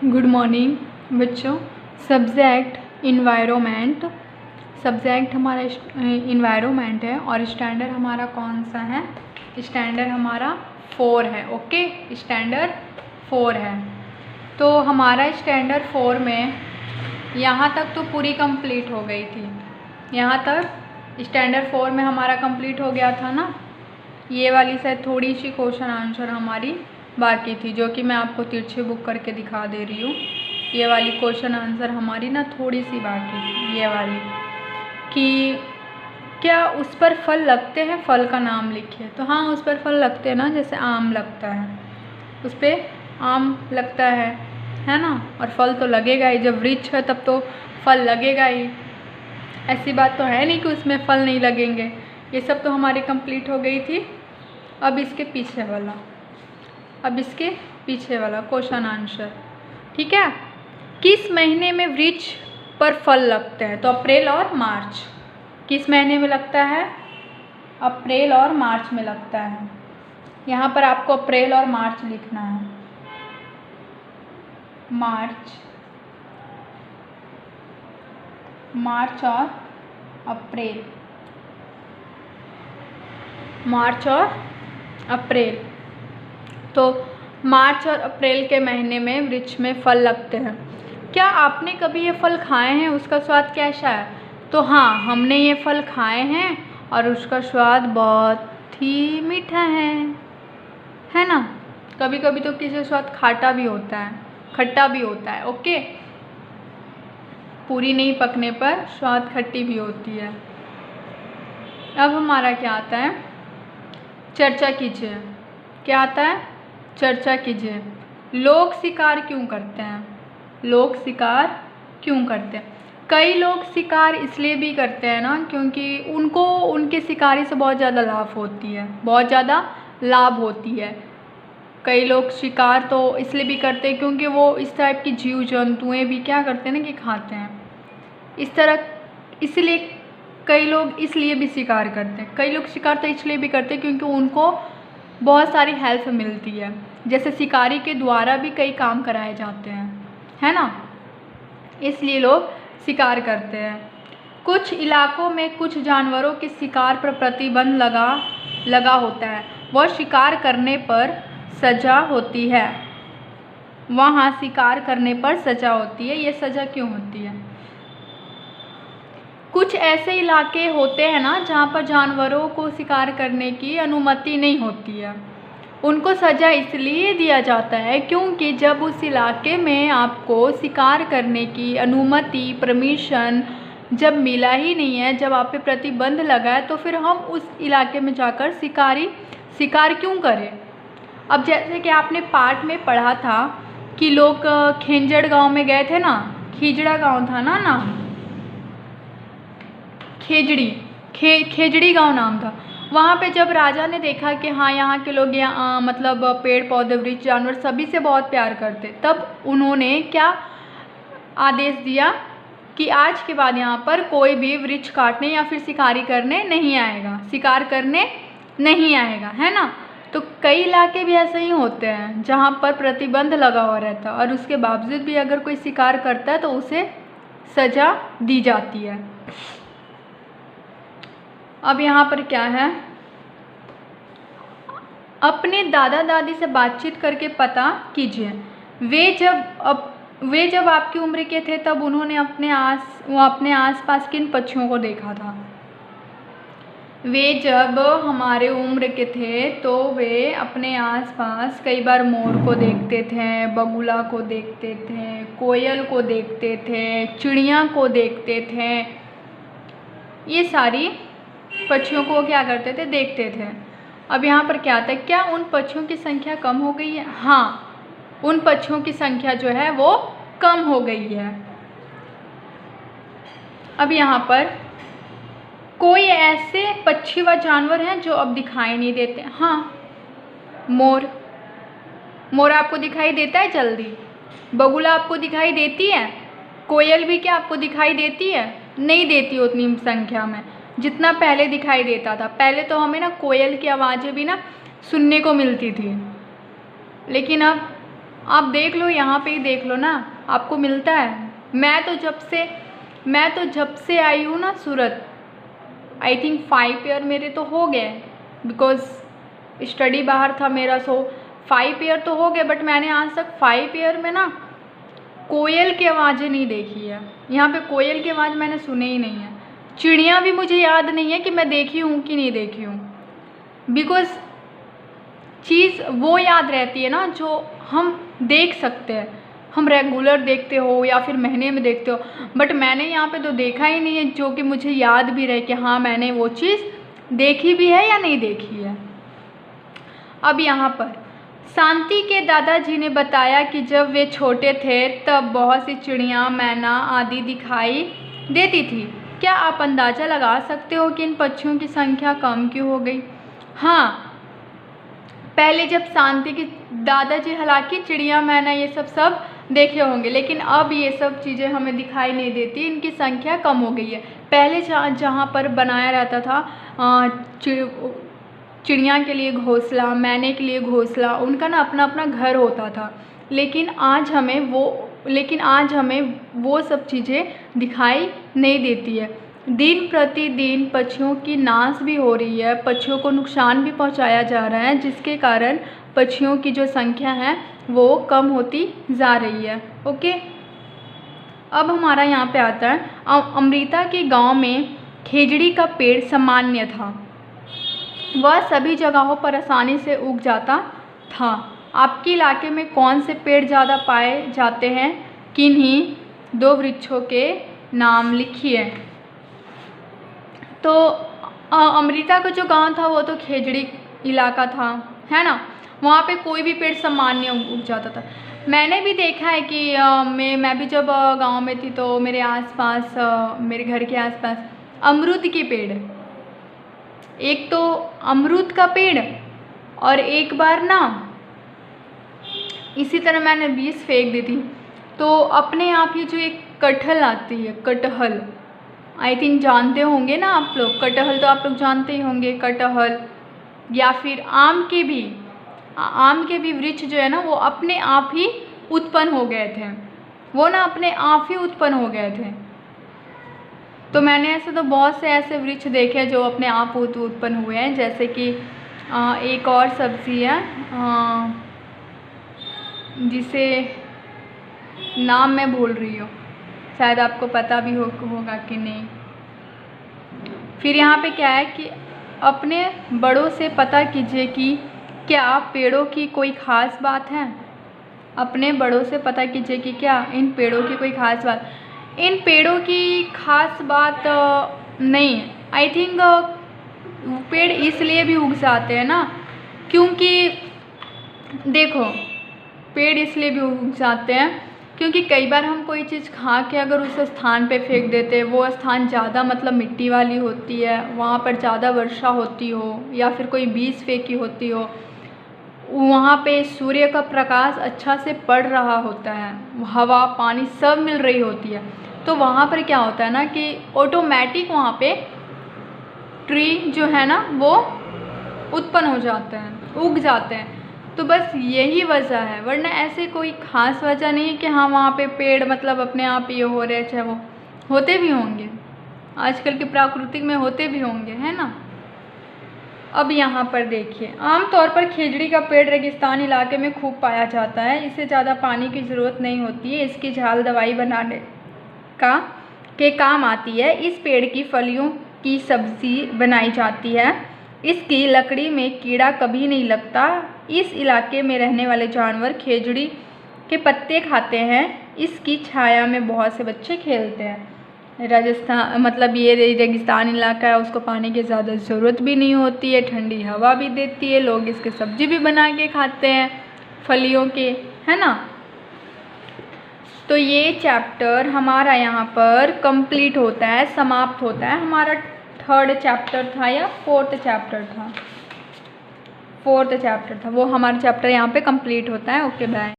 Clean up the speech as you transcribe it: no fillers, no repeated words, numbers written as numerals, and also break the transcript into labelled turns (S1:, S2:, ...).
S1: Good morning बच्चों। Subject environment, subject हमारा environment है और स्टैंडर्ड हमारा कौन सा है? स्टैंडर्ड हमारा 4 है। ओके, स्टैंडर्ड 4 है। तो हमारा स्टैंडर्ड 4 में यहाँ तक तो पूरी कंप्लीट हो गई थी। यहाँ तक स्टैंडर्ड 4 में हमारा कंप्लीट हो गया था ना। ये वाली शायद थोड़ी सी क्वेश्चन आंसर हमारी बाकी थी, जो कि मैं आपको तिरछे बुक करके दिखा दे रही हूँ। ये वाली क्वेश्चन आंसर हमारी ना थोड़ी सी बाकी थी, ये वाली, कि क्या उस पर फल लगते हैं, फल का नाम लिखिए। तो हाँ, उस पर फल लगते हैं ना, जैसे आम लगता है, उस पर आम लगता है ना। और फल तो लगेगा ही, जब वृक्ष है तब तो फल लगेगा ही। ऐसी बात तो है नहीं कि उसमें फल नहीं लगेंगे। ये सब तो हमारी कंप्लीट हो गई थी। अब इसके पीछे वाला क्वेश्चन आंसर, ठीक है। किस महीने में वृक्ष पर फल लगते हैं? तो अप्रैल और मार्च। किस महीने में लगता है? अप्रैल और मार्च में लगता है। यहाँ पर आपको अप्रैल और मार्च लिखना है। मार्च और अप्रैल, मार्च और अप्रैल। तो मार्च और अप्रैल के महीने में वृक्ष में फल लगते हैं। क्या आपने कभी ये फल खाए हैं? उसका स्वाद कैसा है? तो हाँ, हमने ये फल खाए हैं और उसका स्वाद बहुत ही मीठा है ना। कभी कभी तो किसी स्वाद खाटा भी होता है, खट्टा भी होता है। ओके, पूरी नहीं पकने पर स्वाद खट्टी भी होती है। अब हमारा क्या आता है? चर्चा कीजिए। क्या आता है? चर्चा कीजिए। लोग शिकार क्यों करते हैं? लोग शिकार क्यों करते हैं? कई लोग शिकार इसलिए भी करते हैं ना, क्योंकि उनको उनके शिकारी से बहुत ज़्यादा लाभ होती है। कई लोग शिकार तो इसलिए भी करते हैं क्योंकि वो इस टाइप की जीव जंतुएं भी क्या करते हैं ना, कि खाते हैं इस तरह। इसलिए कई लोग इसलिए भी शिकार करते हैं। कई लोग शिकार तो इसलिए भी करते हैं क्योंकि उनको बहुत सारी हेल्प मिलती है। जैसे शिकारी के द्वारा भी कई काम कराए जाते हैं, है ना, इसलिए लोग शिकार करते हैं। कुछ इलाकों में कुछ जानवरों के शिकार पर प्रतिबंध लगा होता है। वह शिकार करने पर सज़ा होती है। वहाँ शिकार करने पर सज़ा होती है। ये सज़ा क्यों होती है? कुछ ऐसे इलाके होते हैं ना जहाँ पर जानवरों को शिकार करने की अनुमति नहीं होती है। उनको सज़ा इसलिए दिया जाता है क्योंकि जब उस इलाके में आपको शिकार करने की अनुमति, परमिशन जब मिला ही नहीं है, जब आप पे प्रतिबंध लगा है, तो फिर हम उस इलाके में जाकर शिकार क्यों करें? अब जैसे कि आपने पाठ में पढ़ा था कि लोग खेंजड़ गांव में गए थे ना, खिजड़ा गांव था ना, खेजड़ी गांव नाम था। वहाँ पे जब राजा ने देखा कि हाँ, यहाँ के लोग मतलब पेड़ पौधे, वृक्ष, जानवर सभी से बहुत प्यार करते, तब उन्होंने क्या आदेश दिया कि आज के बाद यहाँ पर कोई भी वृक्ष काटने या फिर शिकार करने नहीं आएगा, है ना। तो कई इलाके भी ऐसे ही होते हैं जहाँ पर प्रतिबंध लगा हुआ रहता है और उसके बावजूद भी अगर कोई शिकार करता है तो उसे सज़ा दी जाती है। अब यहाँ पर क्या है? अपने दादा दादी से बातचीत करके पता कीजिए। वे जब आपकी उम्र के थे तब उन्होंने अपने आसपास किन पक्षियों को देखा था? वे जब हमारे उम्र के थे तो वे अपने आसपास कई बार मोर को देखते थे, बगुला को देखते थे, कोयल को देखते थे, चिड़िया को देखते थे। ये सारी पक्षियों को क्या करते थे? देखते थे। अब यहाँ पर क्या आता है? क्या उन पक्षियों की संख्या कम हो गई है? हाँ, उन पक्षियों की संख्या जो है वो कम हो गई है। अब यहाँ पर कोई ऐसे पक्षी व जानवर हैं जो अब दिखाई नहीं देते? हाँ, मोर आपको दिखाई देता है जल्दी, बगुला आपको दिखाई देती है, कोयल भी क्या आपको दिखाई देती है? नहीं देती उतनी संख्या में जितना पहले दिखाई देता था। पहले तो हमें ना कोयल की आवाज़ें भी ना सुनने को मिलती थी, लेकिन अब आप देख लो, यहाँ पे ही देख लो ना, आपको मिलता है। मैं तो जब से आई हूँ ना सूरत, आई थिंक 5 ईयर मेरे तो हो गए, बिकॉज़ स्टडी बाहर था मेरा, सो 5 ईयर तो हो गए, बट मैंने आज तक 5 ईयर में ना कोयल की आवाज़ें नहीं देखी है। यहाँ पे कोयल की आवाज़ मैंने सुनी ही नहीं है। चिड़ियाँ भी मुझे याद नहीं है कि मैं देखी हूँ कि नहीं देखी हूँ, बिकॉज़ चीज़ वो याद रहती है ना जो हम देख सकते हैं, हम रेगुलर देखते हो या फिर महीने में देखते हो, बट मैंने यहाँ पे तो देखा ही नहीं है जो कि मुझे याद भी रहे कि हाँ मैंने वो चीज़ देखी भी है या नहीं देखी है। अब यहाँ पर शांति के दादाजी ने बताया कि जब वे छोटे थे तब बहुत सी चिड़ियाँ, मैना आदि दिखाई देती थी। क्या आप अंदाज़ा लगा सकते हो कि इन पक्षियों की संख्या कम क्यों हो गई? हाँ, पहले जब शांति के दादाजी हालांकि चिड़िया, मैना ये सब देखे होंगे, लेकिन अब ये सब चीज़ें हमें दिखाई नहीं देती, इनकी संख्या कम हो गई है। पहले जहाँ पर बनाया रहता था चिड़िया के लिए घोंसला, मैने के लिए घोंसला, उनका ना अपना अपना घर होता था, लेकिन आज हमें वो सब चीज़ें दिखाई नहीं देती है। दिन प्रतिदिन पक्षियों की नाश भी हो रही है, पक्षियों को नुकसान भी पहुंचाया जा रहा है, जिसके कारण पक्षियों की जो संख्या है वो कम होती जा रही है। ओके, अब हमारा यहाँ पे आता है अमृता के गांव में खेजड़ी का पेड़ सामान्य था, वह सभी जगहों पर आसानी से उग जाता था। आपके इलाके में कौन से पेड़ ज़्यादा पाए जाते हैं? किन्हीं 2 वृक्षों के नाम लिखिए। तो अमृता का जो गांव था वो तो खेजड़ी इलाका था, है ना, वहाँ पे कोई भी पेड़ सामान्य उग जाता था। मैंने भी देखा है कि मैं भी जब गांव में थी तो मेरे आसपास, मेरे घर के आसपास अमरूद के पेड़, एक तो अमरूद का पेड़, और एक बार ना इसी तरह मैंने बीज फेंक दी थी तो अपने आप ही जो एक कटहल आती है, कटहल, आई थिंक जानते होंगे ना आप लोग, कटहल तो आप लोग जानते ही होंगे, कटहल या फिर आम के भी वृक्ष जो है ना वो अपने आप ही उत्पन्न हो गए थे, वो ना अपने आप ही उत्पन्न हो गए थे। तो मैंने ऐसे तो बहुत से ऐसे वृक्ष देखे जो अपने आप उत्पन्न हुए हैं, जैसे कि एक और सब्ज़ी है जिसे नाम मैं भूल रही हूँ, शायद आपको पता भी होगा कि नहीं। फिर यहाँ पे क्या है कि अपने बड़ों से पता कीजिए कि क्या पेड़ों की कोई ख़ास बात है। अपने बड़ों से पता कीजिए कि क्या इन पेड़ों की कोई ख़ास बात, इन पेड़ों की ख़ास बात नहीं है। आई थिंक पेड़ इसलिए भी उग जाते हैं ना, क्योंकि देखो पेड़ इसलिए भी उग जाते हैं क्योंकि कई बार हम कोई चीज़ खा के अगर उस स्थान पे फेंक देते हैं, वो स्थान ज़्यादा मतलब मिट्टी वाली होती है, वहाँ पर ज़्यादा वर्षा होती हो या फिर कोई बीज फेंकी होती हो, वहाँ पे सूर्य का प्रकाश अच्छा से पड़ रहा होता है, हवा पानी सब मिल रही होती है, तो वहाँ पर क्या होता है ना कि ऑटोमेटिक वहाँ पे ट्री जो है ना वो उत्पन्न हो जाते हैं, उग जाते हैं। तो बस यही वजह है, वरना ऐसे कोई ख़ास वजह नहीं है कि हाँ वहाँ पे पेड़ मतलब अपने आप ये हो रहे, चाहे वो होते भी होंगे, आजकल के प्राकृतिक में होते भी होंगे, है ना। अब यहाँ पर देखिए, आमतौर पर खेजड़ी का पेड़ रेगिस्तान इलाके में खूब पाया जाता है, इसे ज़्यादा पानी की ज़रूरत नहीं होती है, इसकी झाल दवाई बनाने के काम आती है। इस पेड़ की फलियों की सब्ज़ी बनाई जाती है, इसकी लकड़ी में कीड़ा कभी नहीं लगता। इस इलाके में रहने वाले जानवर खेजड़ी के पत्ते खाते हैं, इसकी छाया में बहुत से बच्चे खेलते हैं। राजस्थान मतलब ये रेगिस्तान इलाका है, उसको पानी की ज़्यादा ज़रूरत भी नहीं होती है, ठंडी हवा भी देती है, लोग इसके सब्ज़ी भी बना के खाते हैं फलियों के, है ना। तो ये चैप्टर हमारा यहाँ पर कंप्लीट होता है, समाप्त होता है। हमारा 3rd चैप्टर था या 4th चैप्टर था, 4th चैप्टर था, वो हमारा चैप्टर यहाँ पे कंप्लीट होता है। Okay bye.